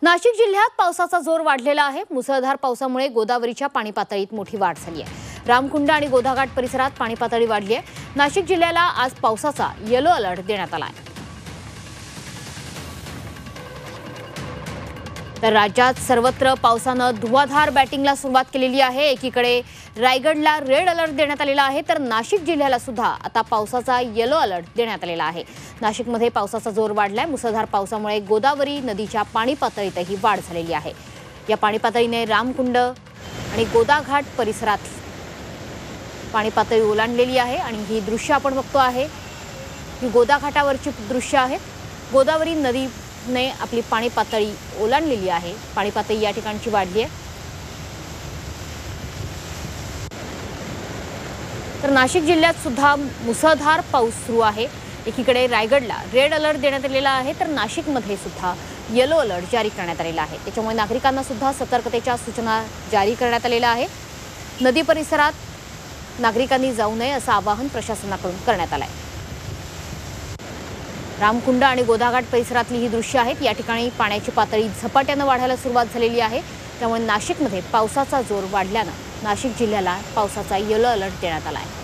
नाशिक जिल्ह्यात पावसाचा जोर वाढलेला आहे। मुसळधार पावसामुळे गोदावरीच्या पाणी पातळीत मोठी वाढ झाली आहे। रामकुंड आणि गोदाघाट परिसरात पाणी पातळी वाढली आहे। नाशिक जिल्ह्याला आज पावसाचा येलो अलर्ट देण्यात आला आहे। तर राज्यात सर्वत्र पावसानं धुवाधार बॅटिंगला सुरुवात केलेली आहे। एकीकडे रायगडला रेड अलर्ट देण्यात आलेला आहे, तर नाशिक जिल्ह्याला सुद्धा आता पावसाचा येलो अलर्ट देण्यात आलेला आहे। नाशिकमध्ये पावसाचा जोर वाढलाय। मुसळधार पावसामुळे गोदावरी नदीच्या पाणी पातळीतही वाढ झालेली आहे। या पाणी पातळीने रामकुंड आणि गोदाघाट परिसरात पाणी पातळी ओलांडलेली आहे आणि ही दृश्य आपण बघतो आहे। ही गोदाघाटावरची दृश्य आहेत। गोदावरी नदीने आपली पाणी पातळी ओलांडलेली आहे। पाणी पातळी या ठिकाणची वाढली आहे। तर नाशिक जिल्ह्यात सुद्धा मुसळधार पाऊस सुरू आहे। एकीकडे रायगडला रेड अलर्ट देण्यात आलेला आहे, तर नाशिकमध्ये सुद्धा येलो अलर्ट जारी करण्यात आलेला आहे। त्याच्यामुळे नागरिकांना सुद्धा सतर्कतेच्या सूचना जारी करण्यात आलेल्या आहे। नदी परिसरात नागरिकांनी जाऊ नये असं आवाहन प्रशासनाकडून करण्यात आलं आहे। रामकुंड आणि गोदाघाट परिसरातली ही दृश्य आहेत। या ठिकाणी पाण्याची पातळी झपाट्यानं वाढायला सुरुवात झालेली आहे। त्यामुळे नाशिकमध्ये पावसाचा जोर वाढल्यानं नाशिक जिल्ह्याला पावसाचा येलो अलर्ट देण्यात आला आहे।